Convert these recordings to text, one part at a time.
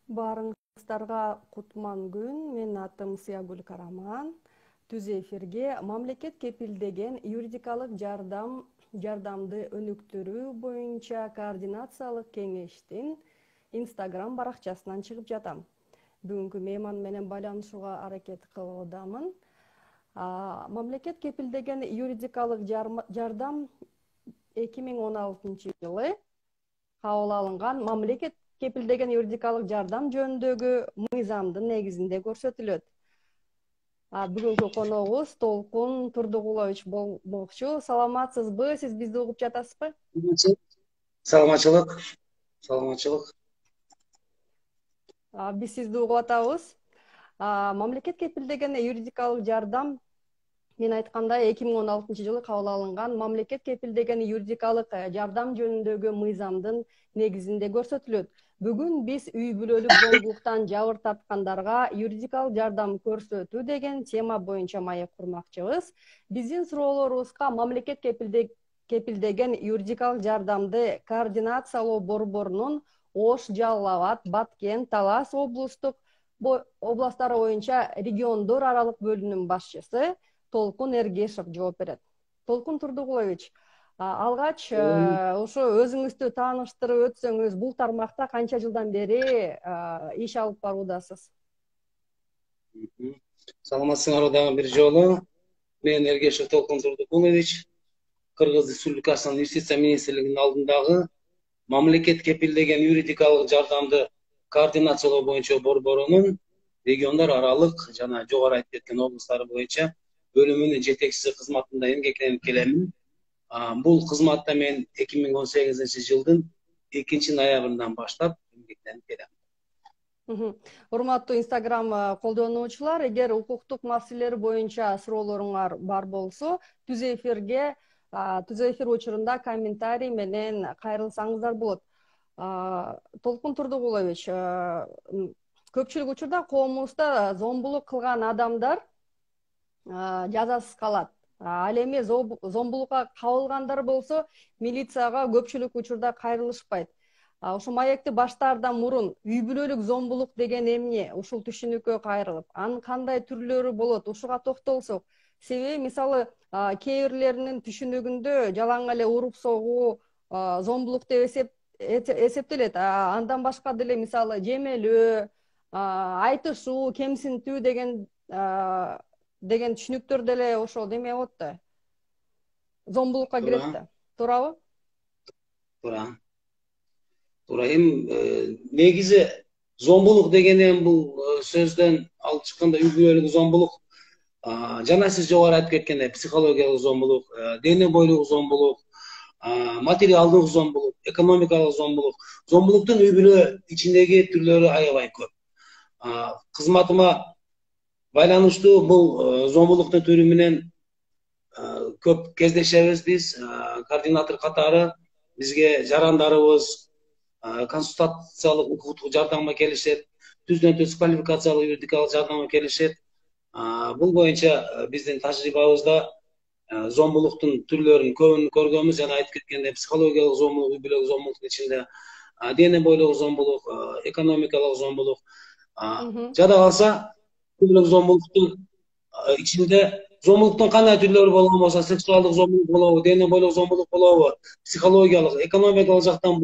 Баарыңыздарга кутман күн. Менин атым Сыягүл Караман. Түз эфирге мамлекет кепилдеген юридикалык жардамды өнүктүрүү боюнча координациялык кеңештин Instagram баракчасынан чыгып жатам. Бүгүнкү мейман менен байланышууга аракет кылуудамын. Мамлекет кепилдеген юридикалык жардам 2016-жылы кабыл алынган мамлекет кепилдеген юридикалык жардам жөнүндөгү мыйзамдын негизинде көрсөтүлөт. Бүгүнкү коногубуз Толкун Турдугулович болмокчу. Саламатсызбы? Сиз бизди угуп жатасызбы? Саламатчылык. Саламатчылык. Биз сизди угуп атабыз. Мамлекет кепилдеген юридикалык жардам мен айткандай 2016-жылы кабыл алынган мамлекет кепилдеген юридикалык жардам жөнүндөгү мыйзамдын негизинде көрсөтүлөт. Бүгүн биз үй бүлөлүк зомбулуктан жабыр тарткандарга юридикалык жардам көрсөтүү деген тема боюнча маек курмакчыбыз. Биздин суроолорубузга мамлекет кепилдеген юридикалык жардамды координациялоо борборунун Ош, Жалал Абад, Баткен, Талас областтары боюнча региондор аралык бөлүмүнүн башчысы Толкун Эргешев жооп берет. Толкун Турдугулович, алгач ошо өзүңүздү тааныштырып өтсөңүз, бул тармакта канча жылдан бери иш алып баруудасыз? Саламатсыңар дагы бир жолу. Мен Эргешев Толкун Турдугулович, Кыргыз Республикасынын Юстиция министрлигинин алдындагы мамлекет кепилдеген юридикалык жардамды координациялоо боюнча борборунун региондор аралык жана жогору айтып кеткен областтары боюнча бөлүмүнүн жетекчиси кызматында эмгектенип келемин. Бул кызматта мен 2018-жылдын 2-ноябрынан баштап эмгектенип келем. Урматтуу Instagram колдонуучулар, эгер укуктук маселелер боюнча суроолоруңар бар болсо, түз эфир учурунда комментарий менен кайрылсаңыздар болот. Толкун Турдугулович, көпчүлүк учурда коомубузда зомбулук кылган адамдар жазасыз калат. Ал эми зомбулукка кабылгандар болсо милицияга көпчүлүк учурда кайрылышпайт. Ошо маекти баштаардан мурун үй бүлөлүк зомбулук деген эмне? Ушул түшүнүккө кайрылып, анын кандай түрлөрү болот? Ушуга токтолсок. Себеби мисалы кээ бирлеринин түшүнүгүндө жалаң эле уруп согуу зомбулук деп эсептелет. Андан башка деле мисалы жемелөө, айтышуу, кемсинтүү деген түшүнүктөр деле ошол неме болот да. Зомбулукка кирет да. Туурабы? Туура. Негизи зомбулук деген бул сөздөн алып чыкканда үй бүлөлүк зомбулук, жана сиз жогору айтып кеткендей психологиялык зомбулук, дене бойлук зомбулук, материалдык зомбулук, экономикалык зомбулук. Зомбулуктун үй бүлө ичиндеги түрлөрү аябай көп. Кызматыма байланыштуу бул зомбулуктун түрү менен көп кездешебиз биз, координатор катары. Бизге жарандарыбыз консультациялык укуктук жардамга келишет, түздөн түз квалификациялык юридикалык жардамга келишет. Бул боюнча биздин тажрыйбабызда зомбулуктун түрлөрүн көбүн көргөнбүз. Жана айтып кеткендей психологиялык зомбулук, үй бүлөлүк зомбулуктун ичинде дене бойлук зомбулук, экономикалык зомбулук. Жада калса үй бүлөлүк зомбулуктун ичинде зомбулуктун кандай түрлөрү болгон болсо, сексуалдык зомбулук болобу, дене бойлук зомбулук болобу, психологиялык, экономикалык жактан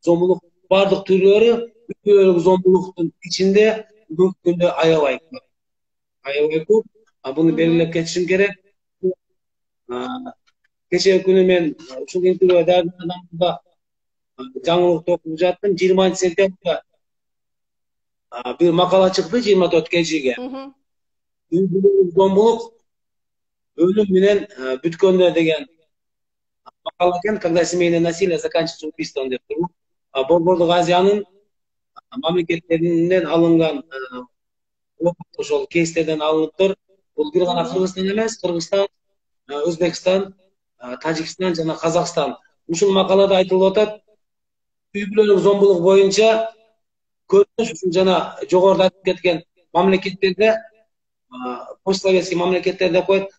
зомбулук бардык түрлөрү үй бүлөлүк зомбулуктун ичинде бүгүнкү күндө аябай көп. Буну белгилеп кетишим керек. Кечээ күнү мен ушул интервью даярдаганда жаңылыкты окуп жаттым. 20-сентябрда бир макала чыкты 24 кежиге. Үй бүлөлүк зомбулук өлүм менен бүткөндө деген макала экен. Когда семейное насилие заканчивается убийством деп туруп. Борбордук Азиянын мамлекеттеринен алынган ошол кейстерден алыныптыр. Бул бир гана Кыргызстан эмес, Кыргызстан, Өзбекстан, Тажикстан жана Казакстан. Ушул макалада айтылып атат, үй бүлөлүк зомбулук боюнча көрүнүш жана жогоруда айтып кеткен мамлекеттерде, постсоветский мамлекеттер деп коет,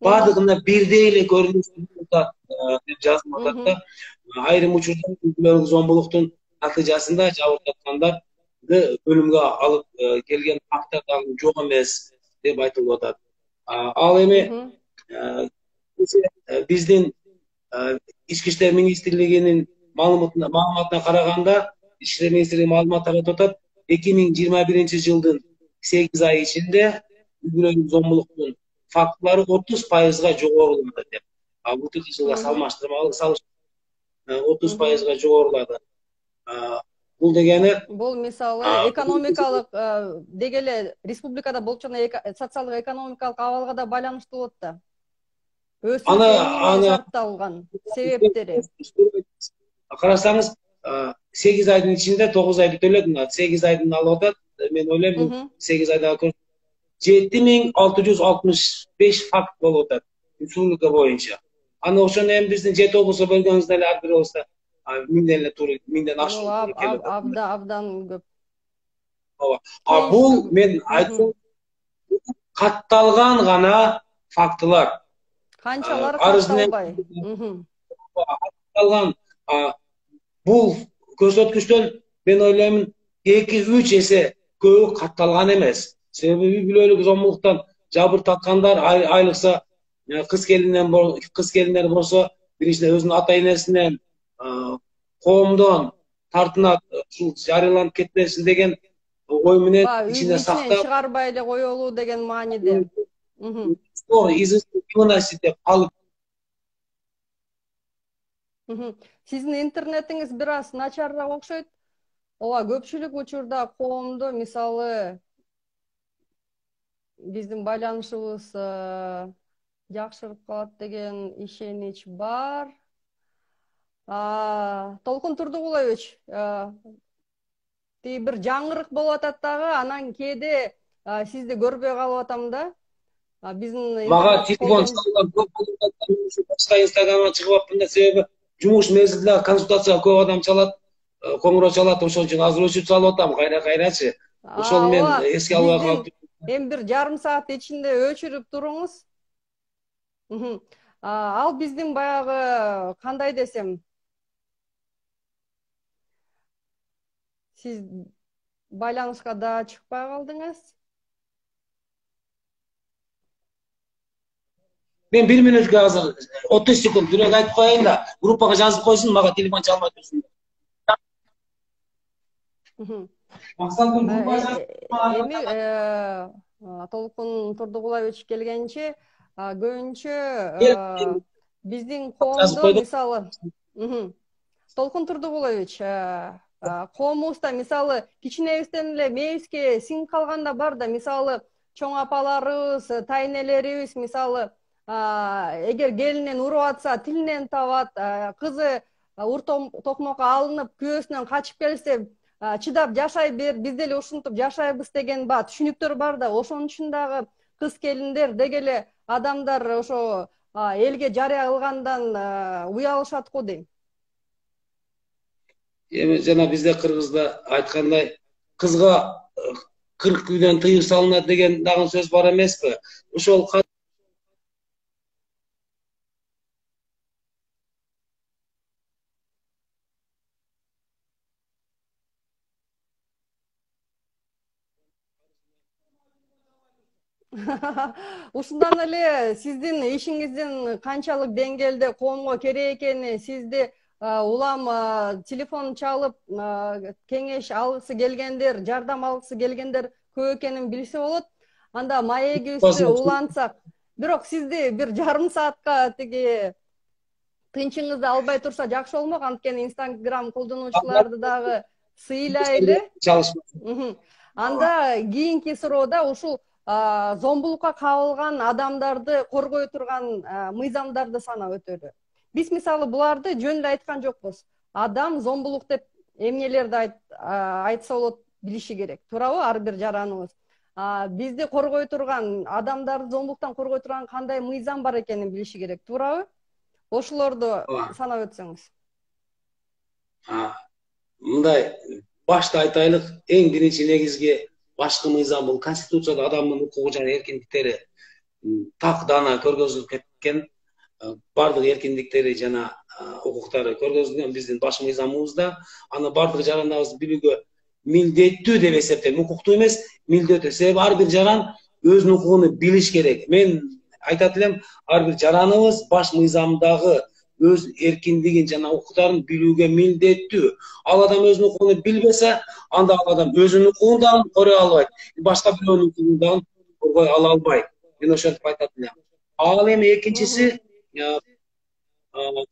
бардыгында бирдей эле көрүнүш деп жазылып атат да. Айрым учурда үй бүлөлүк зомбулуктун натыйжасында жабыр тарткандар bölümge alıp kelgen faktor dagы жок эмес деп айтылып атат. Ал эми биздин Ички иштер министрлигинин маалыматына караганда, Ички иштер министрлиги маалымат таратып атат, 2021-жылдын 8 ай ичинде үй-бүлөлүк зомбулуктун фактылары 30%га жогорулады деп. Былтыркы жылга салыштырмалуу 30%га жогорулады. Бул дегени бул мисалы экономикалык деги эле республикада болуп жаткан социалдык экономикалык абалга да байланыштуу болот да. Өсүш эмне шартталган себептери? Карасаңыз, 8 айдын ичинде 9 айды төлөп, 8 айдын алып атат. Мен ойлойм, 8 айда 7665 факт болуп атат республика боюнча. Аны ошону эми биздин 7 облуско бөлгөнүбүздө эле ар бир облустта 1000ден эле туура 1000ден ашык келип атат. Абдан көп. Бул мен айтсам катталган гана фактылар. Канчалары катталбай? Катталган бул көрсөткүчтөн мен ойлойм 2-3 эсе көбү катталган эмес. Себеби үй-бүлөлүк зомбулуктан жабыр тарткандар айрыкса кыз келиндер болсо, биринчиден өзүнүн ата энесинен, коомдон тартынат, ушул жарыяланып кетпесин деген ой менен ичине сактап, чыгарбай эле коелу деген мааниде. деп алып. Сиздин интернетиңиз бир аз начарыраак окшойт. Ооба, көпчүлүк учурда коомдо мисалы биздин байланышыбыз жакшырып калат деген ишенич бар. Толкун Турдугулович, бир жаңырык болуп атат дагы, анан кээде сизди көрбөй калып атам да. Биздин мага телефон чалган көп болуп атат. Башка Инстаграмга чыгып аптым да, себеби жумуш мезгилде консультацияга көп адам чалат, коңгуроо чалат, ошол үчүн азыр өчүрүп салып атам, кайра-кайрачы. Ошону мен эске албай калып. Эми бир жарым саат ичинде өчүрүп туруңуз. Ал биздин баягы кандай десем, сиз байланышка да чыкпай калдыңыз. Мен 1 мүнөткө азыр 30 секунд бирок айтып коеюн да, группага жазып койсун, мага телефон чалмай турсун. Эми Толкун Турдугулович келгенче, көбүнчө биздин коомдо мисалы Толкун Турдугулович, коомубузда мисалы кичинебизден эле мээбизге сиңип калган да бар да, мисалы чоң апаларыбыз, тайнелерибиз мисалы эгер келинин уруп атса тилинен табат, кызы ур токмокко алынып күйөөсүнөн качып келсе чыдап жашай бер, биз деле ушинтип жашайбыз деген түшүнүктөр бар да. Ошон үчүн дагы кыз келиндер деги эле адамдар ошо элге жарыя кылгандан уялышат го дейм. Эми жана бизде кыргызда айткандай, кызга 40 күйдөн тыюу салынат деген дагы сөз бар эмеспи? Ошол Ушундан эле сиздин ишиңиздин канчалык деңгээлде коомго керек экени, сизди улам телефон чалып кеңеш алгысы келгендер, жардам алгысы келгендер көп экенин билсе болот. Анда маегибизди улантсак, бирок сизди бир жарым саатка тиги тынчыңызды албай турса жакшы болмок, анткени Инстаграм колдонуучуларды дагы сыйлайлы. Анда кийинки суроодо ушул зомбулукка кабылган адамдарды коргой турган мыйзамдарды санап өтөлү. Биз мисалы буларды жөн эле айткан жокпуз. Адам зомбулук деп эмнелерди айтса болот билиши керек. Туурабы ар бир жараныбыз? Бизди коргой турган, адамдарды зомбулуктан коргой турган кандай мыйзам бар экенин билиши керек. Туурабы? Ошолорду санап өтсөңүз. Мындай башта айтайлык, эң биринчи негизги башкы мыйзам бул Конституцияда адамдын укугу жана эркиндиктери так дана көргөзүлүп кеткен. Бардык эркиндиктери жана укуктары көргөзүлгөн биздин баш мыйзамыбызда. Аны бардык жарандабыз билүүгө милдеттүү деп эсептейм. Укуктуу эмес, милдеттүү. Себеби ар бир жаран өзүнүн укугун билиш керек. Мен айтат элем, ар бир жараныбыз баш мыйзамдагы өз эркиндигин жана укуктарын билүүгө милдеттүү. Ал адам өзүнүн укугун билбесе, анда ал адам өзүнүн укугун дагы коргой албайт, башка бирөөнүн укугун дагы коргой ала албайт. Мен ошентип айтат элем. Ал эми экинчиси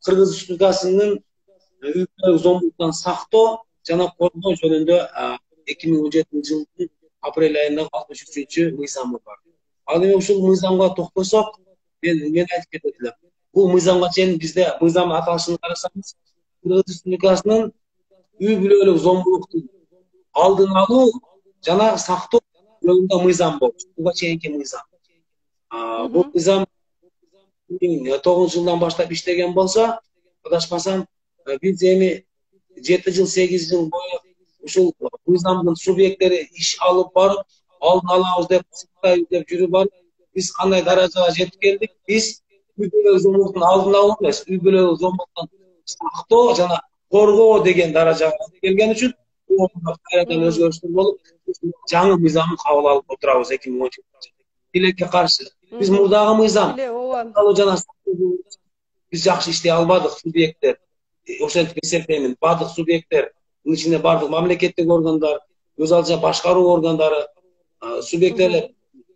Кыргыз Республикасынын үй бүлөлүк зомбулуктан сактоо жана коргоо жөнүндө 2017 жылдын апрель айындагы 63 мыйзамы бар. Ал эми ушул мыйзамга токтосок, мен айтып кетет элем. Бул мыйзамга чейин бизде мыйзам аталышын карасаңыз, Кыргыз Республикасынын үй бүлөлүк зомбулуктун алдын алуу жана сактоо жөнүндө мыйзам болчу. Буга чейинки мыйзам. Бул мыйзам 2009 жылдан баштап иштеген болсо, адашпасам, биз эми 7 жыл, 8 жыл бою ушул мыйзамдын субъекттери иш алып барып, алдын алабыз деп, сактайбыз деп жүрүп барып, биз кандай даражага жетип келдик? Биз үй бүлөлүк зомбулуктун алдын алуу эмес, үй бүлөлүк зомбулуктан сактоо жана коргоо деген даражага келген үчүн бул кайрадан өзгөрүштөр болуп, жаңы мыйзамды кабыл алып отурабыз 2017 жылы. Тилекке каршы. Биз мурдагы мыйзам жана биз жакшы иштей албадык, субъекттер. Ошентип эсептеймин. Бардык субъекттер, ичинде бардык мамлекеттик органдар, өз алдынча башкаруу органдары, субъекттер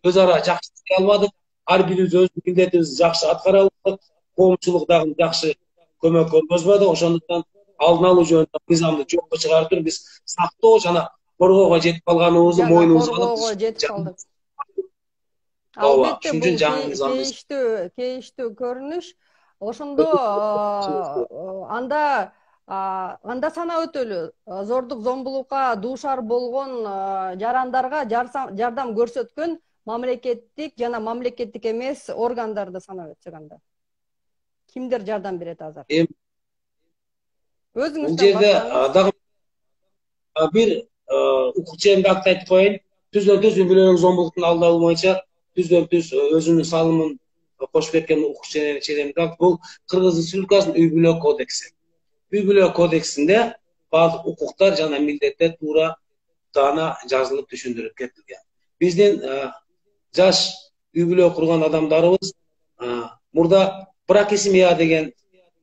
өз ара жакшы иштей албадык. Ар бирибиз өз милдетибизди жакшы аткара албадык. Коомчулук дагы жакшы көмөк көргөзбөдү. Ошондуктан алдын алуу жөнүндө мыйзамды жокко чыгартып, биз сактоо жана коргоого жетип калганыбызды мойнубузга алып, коргоого жетип калдык. Албетте бул кейиштүү көрүнүш. Ошондо анда санап өтөлү. Зордук зомбулукка дуушар болгон жарандарга жардам көрсөткөн мамлекеттик жана мамлекеттик эмес органдарды санап өтсөк анда. Кимдер жардам берет азыр? Өзүңүздөн башлагыңыз. Дагы бир укукчу акт айтып коеюн. Түздөн-түз үй бүлөлүк зомбулуктун алдын алуу боюнча түздөн-түз өзүнүн салымын кошуп кеткен укук ченемдик акт бул Кыргыз Республикасынын үй бүлөлүк кодекси. Үй бүлөлүк кодексинде баардык укуктар жана милдеттер туура даана жазылып түшүндүрүп кетилген. Биздин жаш үй бүлө курган адамдарыбыз мурда брак и семья деген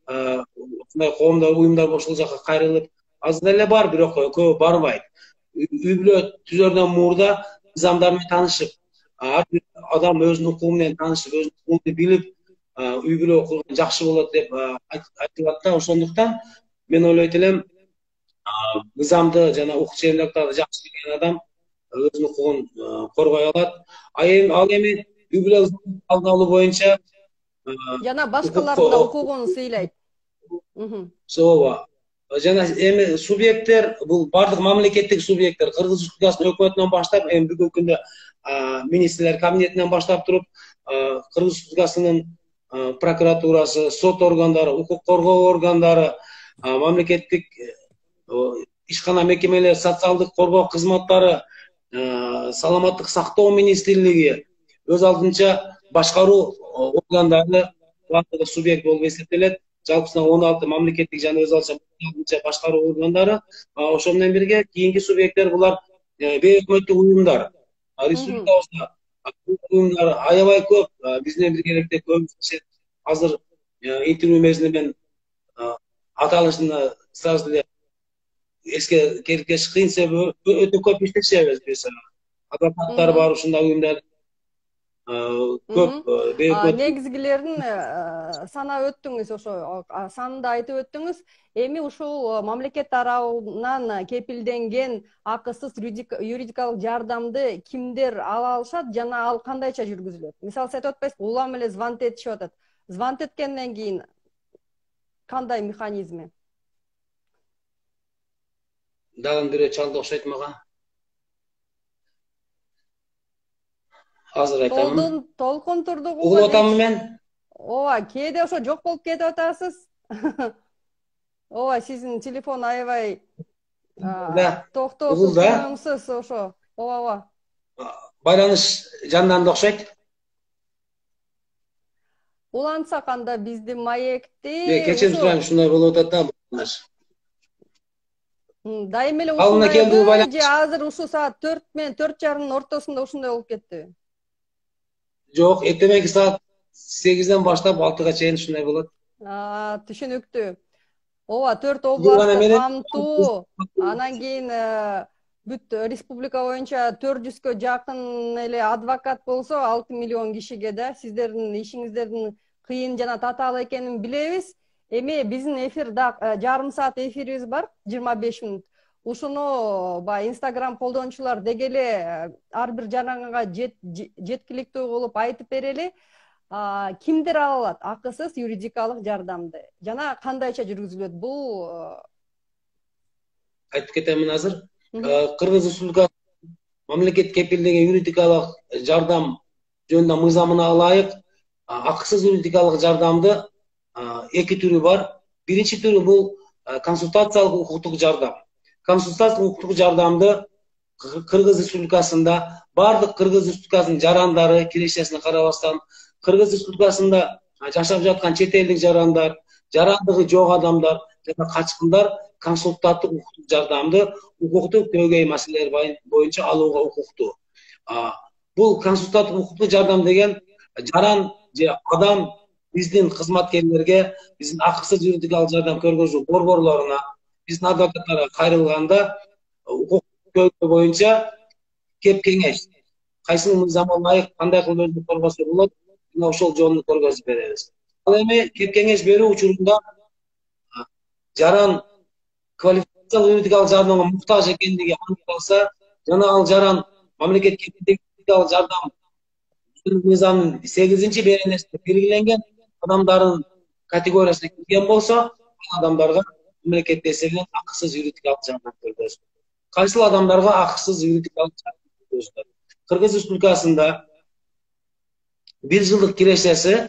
ушундай коомдор, уюмдар ошол жака кайрылып, азыр эле бар, бирок көбү барбайт. Үй бүлө түзөрдөн мурда мыйзамдар менен таанышып, ар бир адам өзүнүн укугу менен таанышып, өзүнүн укугун билип, үй бүлө курган жакшы болот деп айтылат да. Ошондуктан мен ойлойт элем, мыйзамды жана укук ченемдиктарды жакшы билген адам өзүнүн укугун коргой алат. Ал эми үй бүлөлүк алдын алуу боюнча жана башкалардын да укугун сыйлайт. Ооба. Жана эми субъекттер, бул бардык мамлекеттик субъекттер, Кыргыз Республикасынын өкмөтүнөн баштап, эми бүгүнкү күндө министрлер кабинетинен баштап туруп, Кыргыз Республикасынын прокуратурасы, сот органдары, укук коргоо органдары, мамлекеттик ишкана мекемелери, социалдык коргоо кызматтары, саламаттык сактоо министрлиги, өз алдынча башкаруу органдары баардыгы субъект болуп эсептелет. Жалпысынан 16 мамлекеттик жана өз алдынча башкаруу органдары, ошол менен бирге кийинки субъекттер булар бейөкмөттүк уюмдар. Республикабызда уюмдар аябай көп, биз менен биргеликте көбүнчө азыр интервью мезгилинде мен аталышын сразу эле эске келтириш кыйын, себеби өтө көп иштешебиз биз. Адвокаттар бар, ушундай уюмдар көп. Негизгилерин санап өттүңүз, ошо санды айтып өттүңүз. Эми ушул мамлекет тарабынан кепилденген акысыз юридикалык жардамды кимдер ала алышат жана ал кандайча жүргүзүлөт? Мисалы сиз айтып атпайсызбы, улам эле звонок этишип атат. Звонок эткенден кийин кандай механизми? Дагы бирөө чалды окшойт мага. Азыр айтамын. Толкун турдук угулуп атамын мен. Ооба, кээде ошо жок болуп кетип атасыз. Ооба, сиздин телефон аябай токтоосуз коюңсуз ошо. Ооба. Байланыш жанданды окшойт. Улантсак анда биздин маекти. Кечирип турайын, ушундай болуп атат да байланыш. Дайым эле Калыбына келдиби ушундайбы же байланыш азыр ушул саат 4 менен 4:30 ортосунда ушундай болуп кеттиби? жок. Эртеменки саат 8ден баштап 6га чейин ушундай болот. Түшүнүктүү. Ооба, 4 Бул гана областты менен камтуу, анан кийин бүт республика боюнча 400гө жакын эле адвокат болсо 6 миллион кишиге да сиздердин ишиңиздердин кыйын жана татаал экенин билебиз. Эми биздин эфир жарым саат эфирибиз бар, 25 мүнөт. Ушуну баягы Instagram колдонуучулар деги эле ар бир жаранга жеткиликтүү кылып айтып берели. Кимдер ала алат акысыз юридикалык жардамды жана кандайча жүргүзүлөт бул? айтып кетемин азыр. Кыргыз Республикасы мамлекет кепилдеген юридикалык жардам жөнүндө мыйзамына ылайык акысыз юридикалык жардамды эки түрү бар. Биринчи түрү бул консультациялык укуктук жардам. Консультациялык укуктук жардамды Кыргыз Республикасында бардык Кыргыз Республикасынын жарандары кирешесине карабастан, Кыргыз Республикасында жашап жаткан чет элдик жарандар, жарандыгы жок адамдар жана качкындар консультаттык укуктук жардамды укуктук көйгөй маселелер боюнча алууга укуктуу. Бул консультаттык укуктук жардам деген жаран же адам биздин кызматкерлерге, биздин акысыз юридикалык жардам көргөзүү борборлоруна, биздин адвокаттарга кайрылганда укук көйгөй боюнча кеп кеңеш, кайсыл мыйзамга ылайык кандай кылып өзүн коргосо болот, мына ошол жолду көргөзүп беребиз. Ал эми кеп кеңеш берүү учурунда жаран квалификациялык юридикалык жардамга муктаж экендиги аныкталса, жана ал жаран мамлекет кепилдеген юридикалык жардам мыйзамдын 8 беренесинде белгиленген адамдардын категориясына кирген болсо, ал адамдарга мамлекет эсебинен акысыз юридикалык жардам көргөзүлөт. Кайсыл адамдарга акысыз юридикалык жардам көргөзүлөт? Кыргыз Республикасында 1 жылдык кирешеси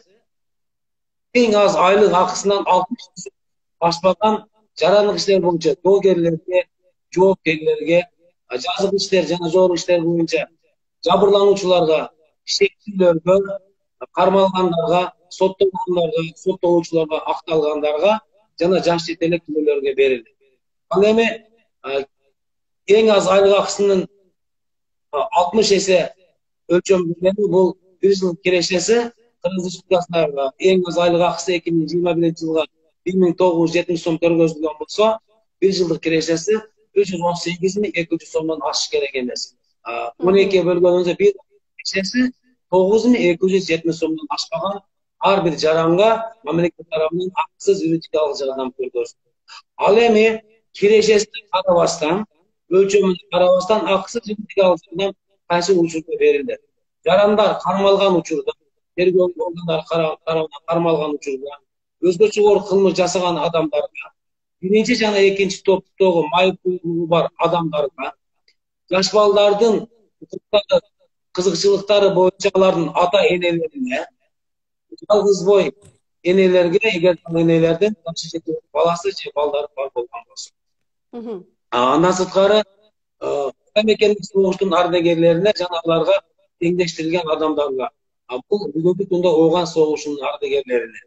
эң аз айлык акысынан 60% ашпаган жарандык иштер боюнча доогерлерге, жоопкерлерге, жазык иштер жана жогорку иштер боюнча жабырлануучуларга, шектүүлөргө, кармалгандарга, соттолгондарга, соттолуучуларга, акталгандарга жана жаш четелек күнөөлөргө берилет. Ал эми эң аз айлык акысынын 60 эсе өлчөм берилет. Бул 1 жыл кирешеси Кыргыз Республикасында эң аз айлык акысы 2021 жылга 1970 сом көргөзүлгөн болсо, 1 жылдык кирешеси 318.200 сомдон ашыш керек эмес. 12 бөлгөнүндө 1 кирешеси 9.270 сомдон ашпаган ар бир жаранга мамлекет тарабынан акысыз юридикалык жардам көргөзүлөт. Ал эми кирешесине карабастан, өлчөмүнө карабастан акысыз юридикалык жардам кайсы учурда берилет? Жарандар кармалган учурда, тергөө органдары тарабынан кармалган учурда, өзгөчө оор кылмыш жасаган адамдарга, биринчи жана экинчи топтогу майыптуулугу бар адамдарга, жаш балдардын кызыкчылыктары боюнча алардын ата энелерине, жалгыз бой энелерге, эгер энелердин баласы же балдары бар болгон болсо. Андан сырткары мекендик согуштун ардагерлерине жана аларга теңдештирилген адамдарга, бул бүгүнкү күндө ооган согушунун ардагерлерине,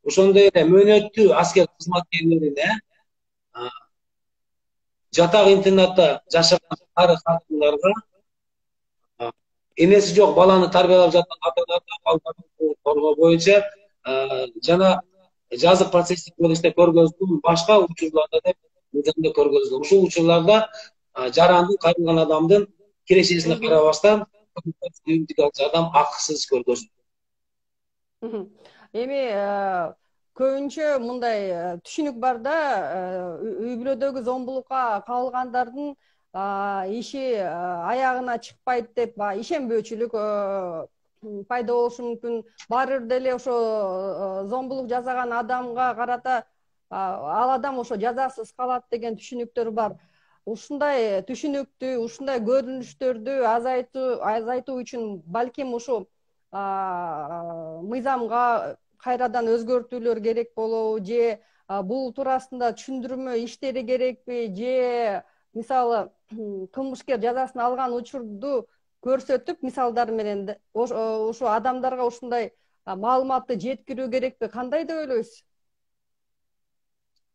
ошондой эле мөөнөттүү аскер кызматкерлерине, жатак интернатта жашаган кары катындарга, энеси жок баланы тарбиялап жаткан аталарга балдарын коргоо боюнча жана жазык процесстик кодексте көргөзүлгөн башка учурларда деп мыйзамда көргөзүлгөн. Ушул учурларда жарандын кайрылган адамдын кирешесине карабастан юридикалык жардам акысыз көргөзүлөт. Эми көбүнчө мындай түшүнүк бар да, үй бүлөдөгү зомбулукка кабылгандардын иши аягына чыкпайт деп ишенбөөчүлүк пайда болушу мүмкүн. Баары бир деле ошо зомбулук жасаган адамга карата ал адам ошо жазасыз калат деген түшүнүктөр бар. Ушундай түшүнүктү, ушундай көрүнүштөрдү азайтуу үчүн балким ушу мыйзамга кайрадан өзгөртүүлөр керек болобу, же бул туурасында түшүндүрмө иштери керекпи, же мисалы кылмышкер жазасын алган учурду көрсөтүп мисалдар менен ошо адамдарга ушундай маалыматты жеткирүү керекпи? Кандай деп ойлойсуз?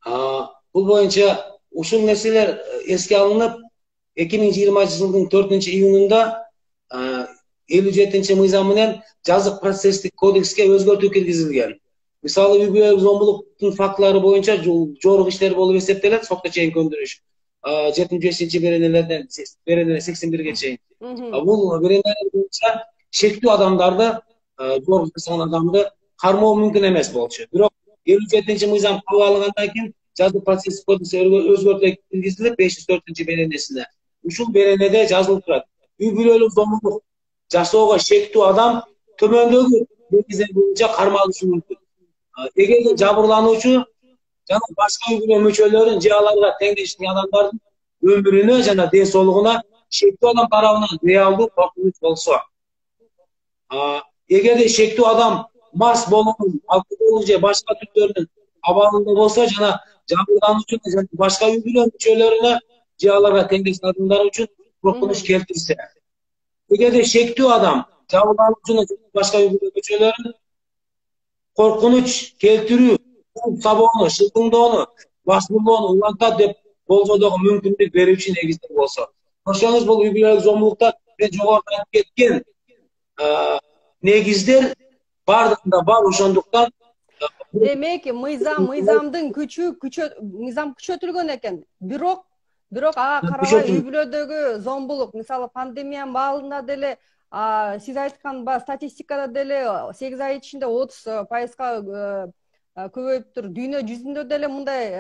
Бул боюнча ушул нерселер эске алынып, 2020 жылдын 4-июнунда 57 мыйзам менен жазык процесстик кодекске өзгөртүү киргизилген. Мисалы, үй бүлөлүк зомбулуктун фактылары боюнча жогорку иштер болуп эсептелет, сотко чейин көндүрүш. 75 беренелерден 81-ге чейин. Бул беренелер боюнча шектүү адамдарды, жогорку жасаган адамды кармоо мүмкүн эмес болчу. Бирок 57-мыйзам кабыл алынгандан кийин жазык процесстик кодекске өзгөртүү киргизилип 504-беренесине. Ушул беренеде жазылып турат: үй бүлөлүк зомбулук жасоого шектүү адам төмөндөгү негиздер боюнча кармалышы мүмкүн. Эгерде жабырлануучу жана башка үй бүлө мүчөлөрүн же аларга теңдештик адамдардын өмүрүнө жана ден соолугуна шектүү адам тарабынан реалдуу коркунуч болсо, эгерде шектүү адам мас болуунун, алкоголдук же башка түрлөрүнүн абалында болсо жана жабырлануучу жана башка үй бүлө мүчөлөрүнө же аларга теңдештик адамдар үчүн коркунуч келтирсе, эгерде шектүү адам жабырлануучуну жана башка үй бүлө мүчөлөрүнө коркунуч келтирүү, сабоону, шылтыңдоону, басмырлоону улантат деп болжодогу мүмкүндүк берүүчү негиздер болсо. Көрсөңүз, бул үй бүлөлүк зомбулукта мен жогоруда айтып кеткен негиздер бардыгында бар, ошондуктан демек мыйзамдын мыйзам күчөтүлгөн экен. Бирок ага карабай үй бүлөдөгү зомбулук, мисалы пандемиянын баалында деле сиз айткан статистикада деле 8 ай ичинде 30%га көбөйүптүр. Дүйнө жүзүндө деле мындай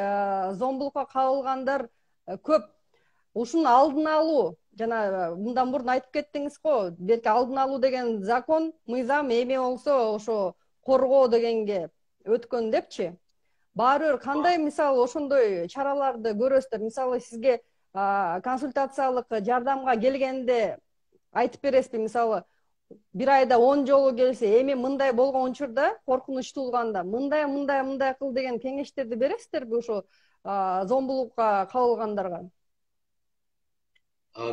зомбулукка кабылгандар көп. Ушунун алдын алуу жана мындан мурун айтып кеттиңиз го, белки алдын алуу деген закон, мыйзам эми болсо ошо коргоо дегенге өткөн депчи. Баары бир кандай мисалы ошондой чараларды көрөсүздөр? Мисалы сизге консультациялык жардамга келгенде айтып бересизби? Мисалы бир айда 10 жолу келсе, эми мындай болгон учурда коркунуч туулганда мындай кыл деген кеңештерди бересиздерби ошо зомбулукка кабылгандарга?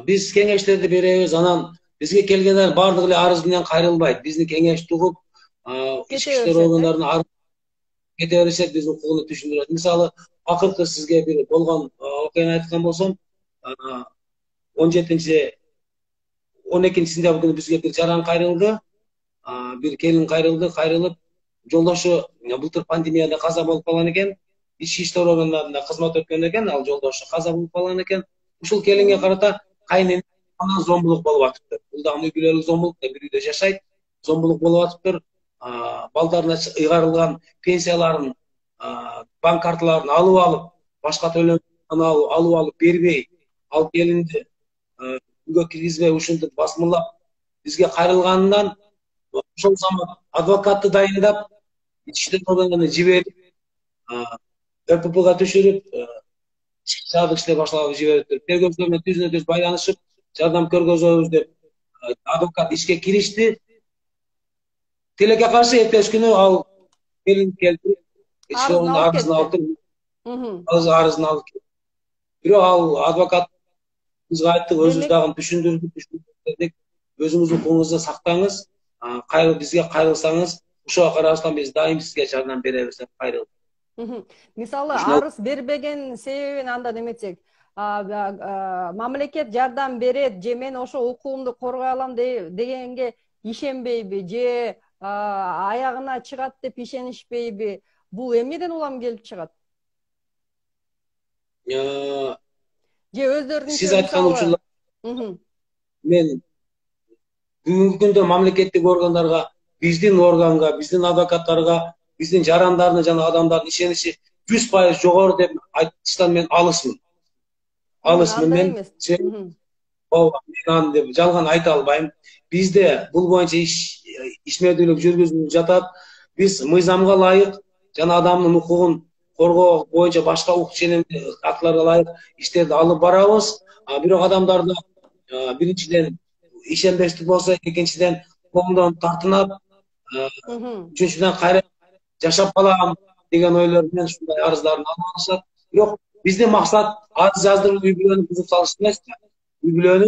Биз кеңештерди беребиз, анан бизге келгендер бардыгы эле арыз менен кайрылбайт. Бизди кеңеш угуп, ички иштер органдарына кете беришет, биз укугуну түшүндүрөт. Мисалы, акыркы сизге бир болгон окуяны айткан болсом, 12 сентябрь күнү бизге бир жаран кайрылды, бир келин кайрылып, жолдошу былтыр пандемияда каза болуп калган экен, ички иштер органдарында кызмат өткөн экен, ал жолдошу каза болуп калган экен. Ушул келинге карата кайненеси анан зомбулук болуп атыптыр. Бул дагы үй бүлөлүк зомбулук, бир үйдө жашайт, зомбулук болуп атыптыр. Балдарына ыйгарылган пенсияларын, банк карталарын алып, башка төлөмдөрүн алып бербей, ал келинди үйгө киргизбей ушинтип басмырлап бизге кайрылганынан, ошол замат адвокатты дайындап, ички иштер органдарына жиберип, КППга түшүрүп, шаардык иштер башкармага жиберип, тергөөчүлөр менен түзүнө-түз байланышып, жардам көргөзөбүз деп адвокат ишке киришти. Тилекке каршы эртеси күнү ал келин келтирип, арызын алып кетти. Бирок ал адвокат бизге айттык, өзүбүз дагы түшүндүрдүк, өзүңүздүн укугуңузду сактаңыз, бизге кайрылсаңыз, ошого карабастан биз дайым сизге жардам беребиз деп кайрылдык. Мисалы, арыз бербеген себебин анда неметсек, мамлекет жардам берет же мен ошо укугумду коргой алам дегенге ишенбейби же аягына чыгат деп ишенишпейби? Бул эмнеден улам келип чыгат? Же өздөрүнүн сиз айткан учурлар мен бүгүнкү күндө мамлекеттик органдарга, биздин органга, биздин адвокаттарга, биздин жарандарына жана адамдардын ишеничи 100% жогору деп айтыштан мен алысмын. Мен аны деп жалган айта албайм. Бизде бул боюнча ишмердүүлүк жүргүзүлүп жатат. Биз мыйзамга ылайык жана адамдын укугун коргоо боюнча башка укук актыларга ылайык иштерди алып барабыз. Бирок адамдарды биринчиден ишенбестик болсо, экинчиден колдон тартынат, үчүнчүдөн кайра жашап калам деген ойлор менен ушундай арыздарын алып алышат. Бирок биздин максат арыз жаздырып үй бүлөнү бузуп салыш эмес, үй бүлөнү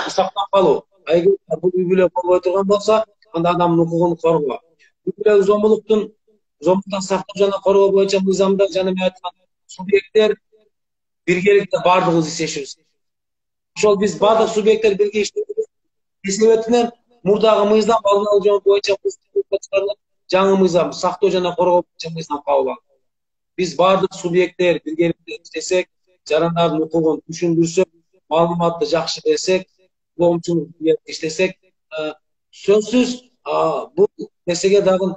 сактап калуу. Эгер бул үй бүлө болбой турган болсо, анда адамдын укугун коргоо. Үй бүлөлүк зомбулуктан сактоо жана коргоо боюнча мыйзамда жана мен айткан субъекттер биргеликте бардыгыбыз иштешибиз. Ошол биз бардык субъекттер бирге иштебиз. Себебинен мурдагы мыйзам алдын алуу жөнүндө боюнча жаңы мыйзам сактоо жана коргоо боюнча мыйзам кабыл алынды. Биз бардык субъекттер биргеликте иштесек, жарандардын укугун түшүндүрсөк, маалыматты жакшы берсек, коомчулук иштесек, сөзсүз бул нерсеге дагы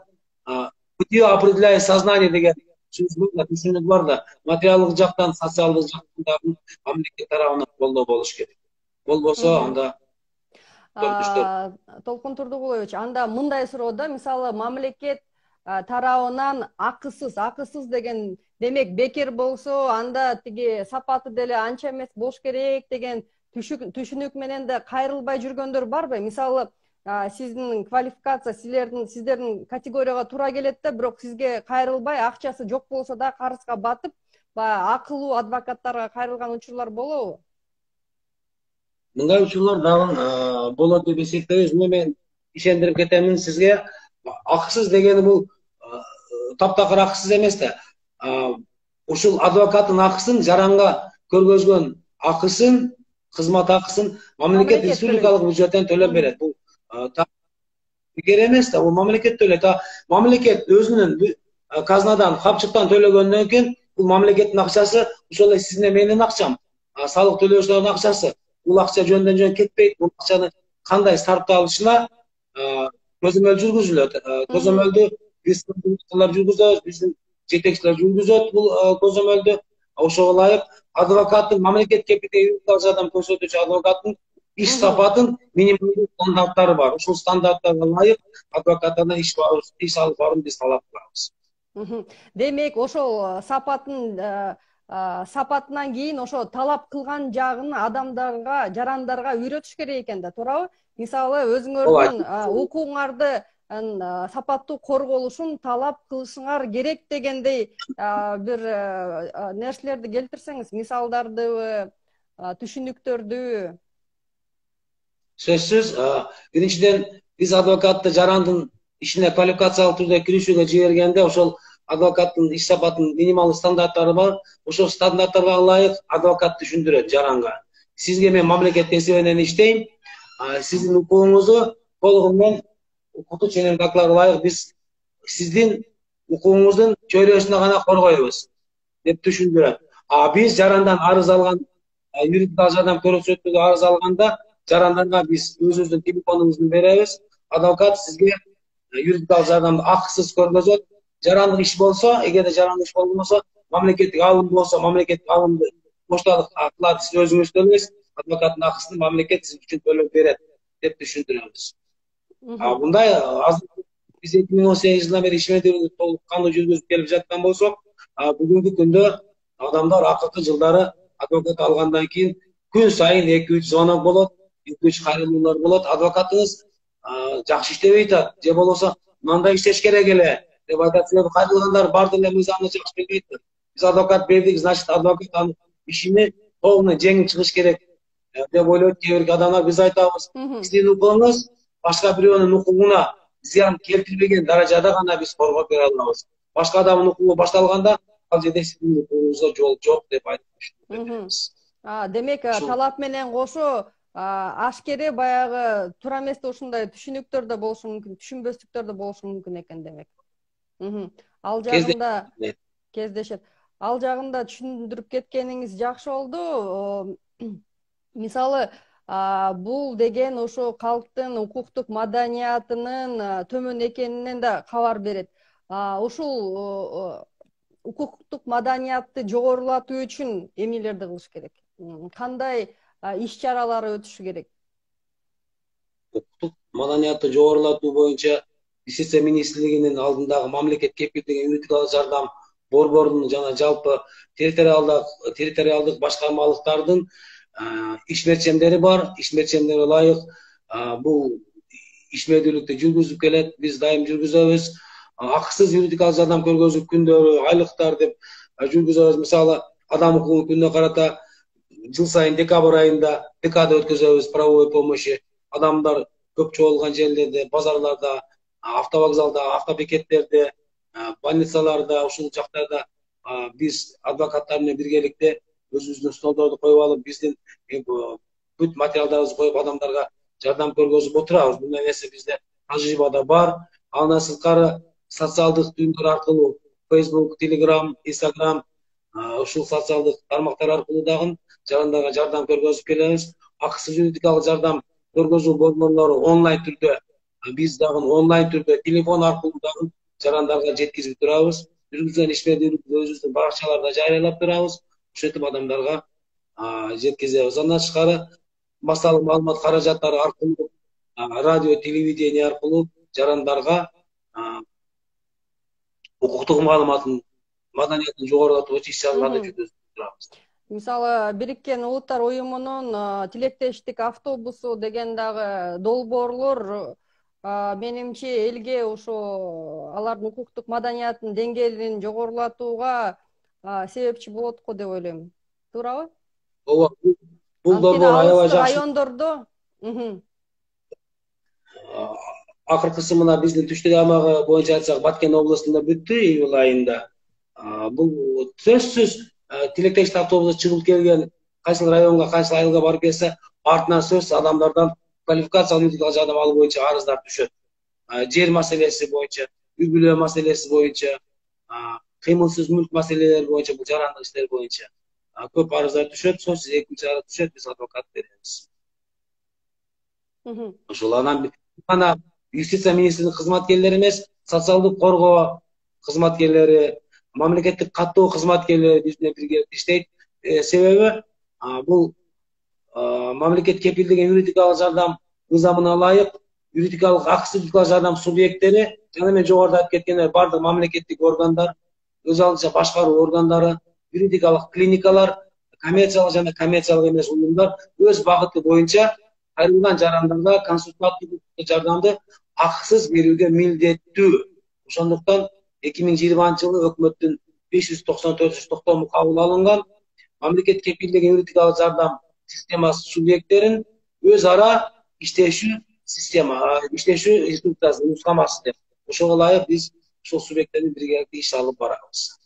бытие определяет сознание деген сөз бар, түшүнүк бар да, материалдык жактан, социалдык жактан дагы мамлекет тарабынан колдоо болуш керек. Болбосо анда Толкун Турдугулович, анда мындай суроо да, мисалы мамлекет тарабынан акысыз деген демек бекер болсо, анда тиги сапаты деле анча эмес болуш керек деген түшүнүк менен да кайрылбай жүргөндөр барбы? Мисалы сиздин квалификация, сиздердин категорияга туура келет да, бирок сизге кайрылбай, акчасы жок болсо да карызга батып, баягы акылуу адвокаттарга кайрылган учурлар болобу? Мындай учурлар дагы болот деп эсептейбиз. Мен ишендирип кетемин сизге. Акысыз дегени бул таптакыр акысыз эмес да. Ушул адвокаттын акысын, жаранга көргөзгөн акысын, кызмат акысын мамлекет республикалык бюджеттен төлөп берет. Бул бекер эмес да, бул мамлекет төлөйт. Мамлекет өзүнүн казнадан, капчыктан төлөгөндөн кийин бул мамлекеттин акчасы, ошол эле сиздин менин акчам, салык төлөөчүлөрдүн акчасы. Бул акча жөндөн жөн кетпейт. Бул акчаны кандай сарпталышына көзөмөл жүргүзүлөт. Көзөмөлдү биз жүргүзөбүз, биздин жетекчилер жүргүзөт бул көзөмөлдү. Ошого ылайык адвокаттын, мамлекет кепилдеги юридикалык жардам көрсөтүүчү адвокаттын иш сапатын минималдуу стандарттары бар. Ушул стандарттарга ылайык адвокаттардан иш алып барууну биз талап кылабыз. Демек, ошол сапатынан кийин ошо талап кылган жагын адамдарга, жарандарга үйрөтүш керек экен да, туурабы? Мисалы, өзүңөрдүн укугуңарды сапаттуу корголушун талап кылышыңар керек дегендей бир нерселерди келтирсеңиз, мисалдарды, түшүнүктөрдү. Сөзсүз, биринчиден биз адвокатты жарандын ишине квалификациялык түрдө киришүүгө жибергенде ошол адвокаттын иш сапатынын минималдуу стандарттары бар. Ошол стандарттарга ылайык адвокат түшүндүрөт жаранга. Сизге мен мамлекет эсебинен иштейм, сиздин укугуңузду толугу менен укуктук ченемдакыларга ылайык биз сиздин укугуңуздун чөйрөсүнө гана коргойбуз деп түшүндүрөт. Биз жарандан арыз алган, юридикалык жардам көрсөтүүгө арыз алганда жарандарга биз өзүбүздүн телефонубузду беребиз. Адвокат сизге юридикалык жардамды акысыз көргөзөт. Жарандык иш болсо, эгерде жарандык иш болбосо, мамлекеттик алым болсо, мамлекеттик алымды пошталык кылат, сиз өзүңүз төлөйсүз, адвокаттын акысын мамлекет сиз үчүн төлөп берет деп түшүндүрөбүз. Мындай азыр биз 2018 жылдан бери ишмердүүлүктү толук кандуу жүргүзүп келип жаткан болсок, бүгүнкү күндө адамдар акыркы жылдары адвокат алгандан кийин күн сайын 2-3 звонок болот, 2-3 кайрылуулар болот. Адвокатыңыз жакшы иштебей атат, же болбосо мындай иштеш керек эле деп айтат. Себеби кайрылгандар бар деле мыйзамды жакшы билбейт. Биз адвокат бердик, значит адвокат ишини толугу жеңип чыгыш керек деп ойлойт кээ бир адамдар. Биз айтабыз, сиздин укугуңуз башка бирөөнүн укугуна зыян келтирбеген даражада гана биз коргоп бере алабыз. Башка адамдын укугу башталганда ал жерде сиздин укугуңузга жол жок деп айтып. Демек, талап менен кошо ашкере баягы туура эмес ушундай түшүнүктөр да болушу мүмкүн, түшүнбөстүктөр да болушу мүмкүн экен демек. Ал жагында кездешет. Ал жагында түшүндүрүп кеткениңиз жакшы болду. Мисалы, бул деген ошо калктын укуктук маданиятынын төмөн экенинен да кабар берет. Ушул укуктук маданиятты жогорулатуу үчүн эмнелерди кылыш керек? Кандай иш чаралары өтүшү керек? Укуктук маданиятты жогорулатуу боюнча Justiция министрлигинин алдындагы мамлекет кепилдеген юридикалык жардам борборунун жана жалпы территориалдык башкармалыктардын ишмерчемдери бар. Ишмерчемдери ылайык бул ишмердүүлүктү жүргүзүп келет. Биз дайым жүргүзөбүз. Акысыз юридикалык жардам көргөзүү күндөрү, айлыктар деп жүргүзөбүз. Мисалы, адам укугун күнүнө карата жыл сайын декабрь айында декада өткөзөбүз правовой помощи. Адамдар көп чогулган жерлерде, базарларда, автовокзалда, автобекеттерде, больницаларда, ушул жактарда биз адвокаттар менен биргеликте өзүбүздүн столдорду коюп алып, биздин бүт материалдарыбызды коюп, адамдарга жардам көргөзүп отурабыз. Мындай нерсе бизде тажрыйбада бар. Андан сырткары социалдык түйүндөр аркылуу Facebook, Telegram, Instagram ушул социалдык тармактар аркылуу дагы жарандарга жардам көргөзүп келебиз. Акысыз юридикалык жардам көргөзүү борборлору онлайн түрдө, биз дагы онлайн түрдө телефон аркылуу дагы жарандарга жеткизип турабыз. Жүргүзгөн ишмердүүлүктү өзүбүздүн баракчаларда жарыялап турабыз. Ошентип адамдарга жеткизебиз. Андан тышкары массалык маалымат каражаттары аркылуу, радио, телевидение аркылуу жарандарга укуктук маалыматын, маданиятын жогорулатуу боюнча иш-чараларды жүргүзүп турабыз. Мисалы, Бириккен Улуттар Уюмунун тилектештик автобусу деген дагы долбоорлор менимче элге ошо алардын укуктук маданиятынын деңгээлин жогорулатууга себепчи болот го деп ойлойм. Туурабы? Ооба, бул долбоор аябай жакшы. Райондордо акыркысы мына биздин түштүк аймагы боюнча айтсак, Баткен областында бүттү июль айында. Бул сөзсүз тилектештик автобусу чыгып келген, кайсыл районго, кайсыл айылга барып келсе, артынан сөзсүз адамдардан квалификациялык юридикалык жардам алуу боюнча арыздар түшөт. Жер маселеси боюнча, үй бүлө маселеси боюнча, кыймылсыз мүлк маселелери боюнча, бул жарандык иштер боюнча көп арыздар түшөт. Сөзсүз 2-3 арыз түшөт, биз адвокат беребиз. Ошол анан гана юстиция министрлигинин кызматкерлери эмес, социалдык коргоо кызматкерлери, мамлекеттик каттоо кызматкерлери биз менен бирге иштейт. Себеби бул мамлекет кепилдеген юридикалык жардам мыйзамына ылайык юридикалык акысыз юридикалык жардам субъекттери жана мен жогоруда айтып кеткендей бардык мамлекеттик органдар, өз алдынча башкаруу органдары, юридикалык клиникалар, коммерциялык жана коммерциялык эмес уюмдар өз багыты боюнча айрылган жарандарга консультативдик жардамды акысыз берүүгө милдеттүү. Ошондуктан 2020-жылы өкмөттүн 594-токтому кабыл алынган мамлекет кепилдеген юридикалык жардам системасы субъекттерин өз ара иштешүү система, иштешүү инструкциясы, нускамасы деп. Ошого ылайык биз ошол субъекттердин биргеликте иш алып барабыз.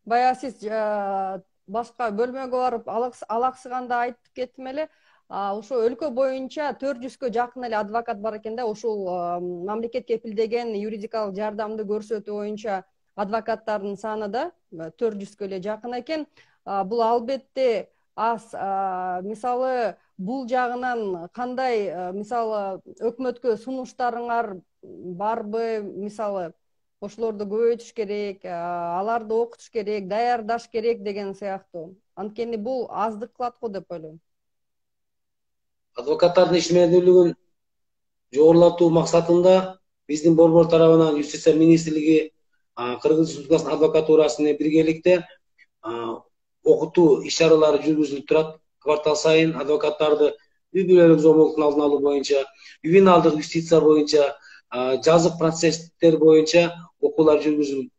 Бая сиз башка бөлмөгө барып алаксыганда айтып кеттим эле, ошо өлкө боюнча 400гө жакын эле адвокат бар экен да. Ушул мамлекет кепилдеген юридикалык жардамды көрсөтүү боюнча адвокаттардын саны да 400гө эле жакын экен. Бул албетте аз. Мисалы, бул жагынан кандай, мисалы, өкмөткө сунуштарыңар барбы? Мисалы, ошолорду көбөйтүш керек, аларды окутуш керек, даярдаш керек деген сыяктуу. Анткени бул аздык кылат го деп ойлойм. Адвокаттардын ишмердүүлүгүн жогорулатуу максатында биздин борбор тарабынан юстиция министрлиги Кыргыз Республикасынын адвокатурасы менен биргеликте окутуу иш-чаралары жүргүзүлүп турат. Квартал сайын адвокаттарды үй бүлөлүк зомбулуктун алдын алуу боюнча, ювеналдык юстиция боюнча, жазык процесстер боюнча окуулар жүргүзүлүп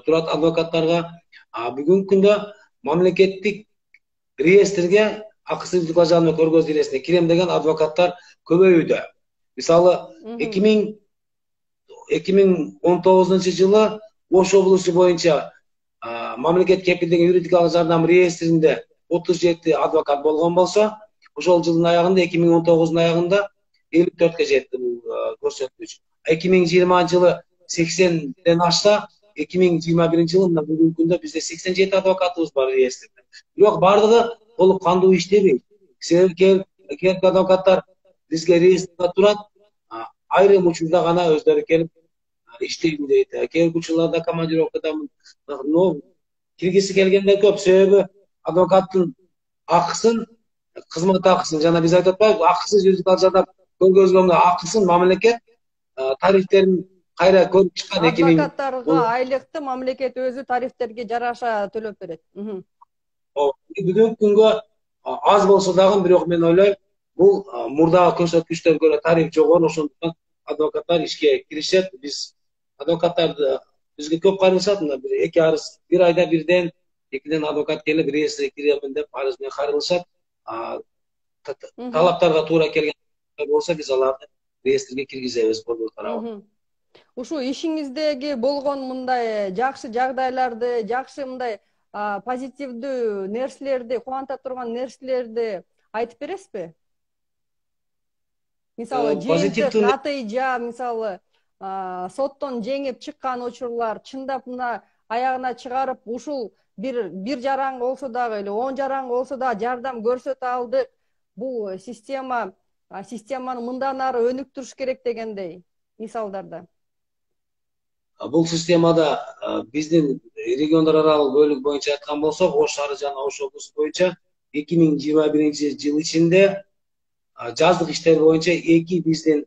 турат адвокаттарга. Бүгүнкү күндө мамлекеттик реестрге акысыз юридикалык жардам көргөзүү элесине кирем деген адвокаттар көбөйүүдө. Мисалы 2019-жылы Ош облусу боюнча мамлекет кепилдеген юридикалык жардам реестринде 37 адвокат болгон болсо, ошол жылдын аягында 2019-дун аягында 54гө жетти бул көрсөткүч. 2020-жылы 80ден ашса, 2021-жылы мына бүгүнкү күндө бизде 87 адвокатыбыз бар реестрде. Бирок бардыгы толук кандуу иштебейт. Себеби керек адвокаттар бизге реестрде турат, айрым учурда гана өздөрү келип иштейм дейт. Керек учурларда командировкадамын. Но киргиси келгендер көп. Себеби адвокаттын акысын, кызмат акысын жана биз айтып атпайбызбы, акысыз юридикалык жардам көргөзгөнгө акысын мамлекет тарифтерин кайра көрүп чыккан. Адвокаттарга айлыкты мамлекет өзү тарифтерге жараша төлөп берет. Бүгүнкү күнгө аз болсо дагы, бирок мен ойлойм, бул мурдагы көрсөткүчтөргө көрө тариф жогору, ошондуктан адвокаттар ишке киришет. Биз адвокаттарды бизге көп кайрылышат, мына эки арыз, бир айда экиден адвокат келип реестрге киремин деп арыз менен кайрылышат. Талаптарга туура келген болсо биз аларды реестрге киргизебиз борбор тарабынан. Ушу ишиңиздеги болгон мындай жакшы жагдайларды, жакшы мындай позитивдүү нерселерди, кубанта турган нерселерди айтып бересизби? Мисалы, жыйынтык Позитивдүү натыйжа, мисалы, соттон жеңип чыккан учурлар, чындап мына аягына чыгарып, ушул бир жаран болсо дагы эле 10 жаран болсо да жардам көрсөтө алдык. Бул системаны мындан ары өнүктүрүш керек дегендей мисалдарда. бул системада биздин региондор аралык бөлүк боюнча айткан болсок, Ош шаары жана Ош облусу боюнча 2021-жыл ичинде жаздык иштер боюнча 2 биздин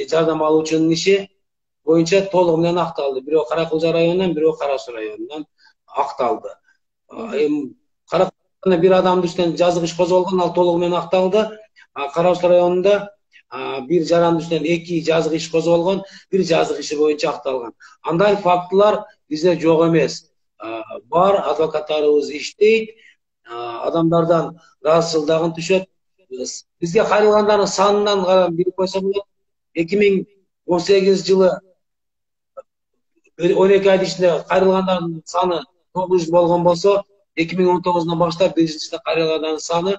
жардам алуучунун иши боюнча толугу менен акталды. Бирөө Кара Кылжа районунан, бирөө Кара Суу районунан акталды. Эми Кара Кылжа бир адамдын үстүнөн жаздык иш козголгон, ал толугу менен акталды. Кара Суу районунда бир жарандын үстүнөн 2 жаздык иш козголгон, бир жаздык иши боюнча акталган. Андай фактылар бизде жок эмес. Бар, адвокаттарыбыз иштейт, адамдардан ыраазычылыгын түшөт. Бизге кайрылгандардын санынан билип койсо болот. 2018 жылы 12 ай ичинде кайрылгандардын саны 900 болгон болсо, 2019 баштап биринчи кайрылгандардын саны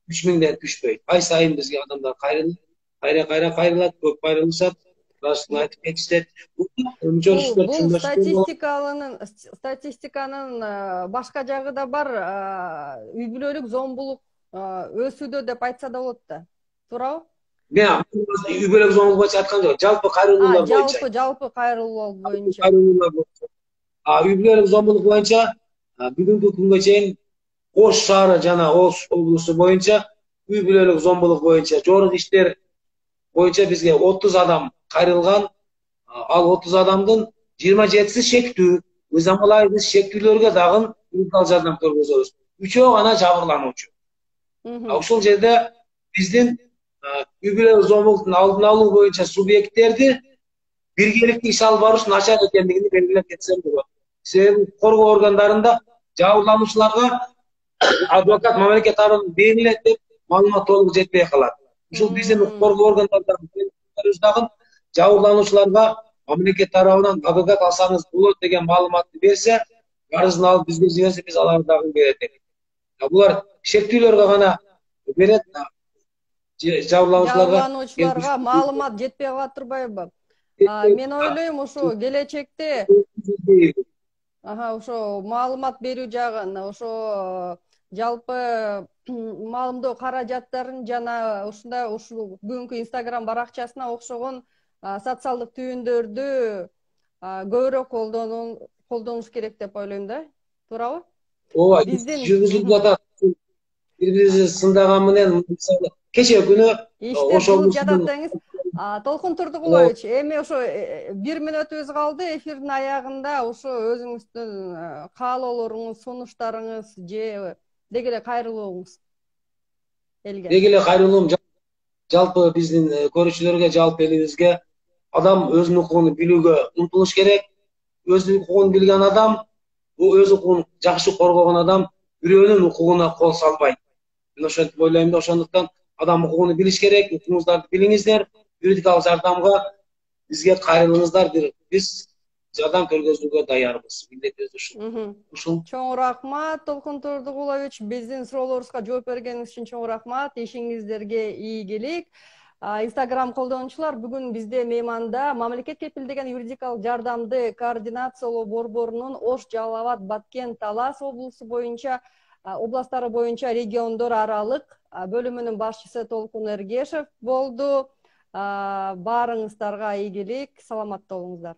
3000ден түшпөйт. Ай сайын бизге адамдар кайрылат, кайрылат, көп кайрылышат, раштын айтып кетишет. Бул статистиканын башка жагы да бар, үй бүлөлүк зомбулук өсүүдө деп айтса да болот да. Туурабы? Үй бүлөлүк зомбулук боюнча айткан жок, жалпы кайрылуулар боюнча. Жалпы кайрылуулар боюнча. Үй бүлөлүк зомбулук боюнча бүгүнкү күнгө чейин Ош шаары жана Ош облусу боюнча үй бүлөлүк зомбулук боюнча жорук иштер боюнча бизге 30 адам кайрылган. Ал 30 адамдын 27си шектүү. Биз амалай биз шектүүлөргө дагы юридикалык жардам көргөзөбүз. 3-өө гана жабырлануучу. Ушул жерде биздин үй бүлөлүк зомбулуктун алдын алуу боюнча субъекттерди биргеликте иш алып барыш начар экендигин белгилеп кетсем болот. Себеби коргоо органдарында жабырлануучуларга адвокат мамлекет тарабынан берилет деп маалымат толук жетпей калат. Ушул биздин коргоо органдарында жабырлануучуларга мамлекет тарабынан адвокат алсаңыз болот деген маалыматты берсе, арызын алып бизге жиберсе, биз аларды дагы берет. Булар шектүүлөргө гана берет, жабырлануучуларга маалымат жетпей кала турбайбы? Мен ойлойм, ушу келечекте ошо маалымат берүү жагын, ошо жалпы маалымдоо каражаттарын жана ушундай ушул бүгүнкү Instagram баракчасына окшогон социалдык түйүндөрдү көбүрөөк колдонуш керек деп ойлойм да. Туурабы? Ооба, жүргүзүлүп жатат. Бири-бирибизди сындаган менен, мисалы, кечээ күнү ошол жатат деңиз. Толкун Турдугулович, эми ошо 1 мүнөтүбүз калды. Эфирдин аягында ошо өзүңүздүн каалоолоруңуз, сунуштарыңыз же деги эле кайрылууңуз элге. Деги эле кайрылуум жалпы биздин көрүүчүлөргө, жалпы элибизге адам өзүнүн укугун билүүгө умтулуш керек. Өзүнүн укугун билген адам, өз укугун жакшы коргогон адам бирөөнүн укугуна кол салбайт. Мен ошентип ойлойм да, ошондуктан адам укугун билиш керек. Укугуңуздарды билиңиздер, юридикалык жардамга бизге кайрылыңыздар, биз жардам көргөзүүгө даярбыз. Милдетибиз ушул. Чоң рахмат, Толкун Турдугулович, биздин суроолорубузга жооп бергениңиз үчүн чоң рахмат. Ишиңиздерге ийгилик. Instagram колдонуучулар, бүгүн бизде мейманда мамлекет кепилдеген юридикалык жардамды координациялоо борборунун Ош, Жалал Абад, Баткен, Талас облусу боюнча областтары боюнча региондор аралык бөлүмүнүн башчысы Толкун Эргешев болду. Баарыңыздарга ийгилик, саламатта болуңуздар.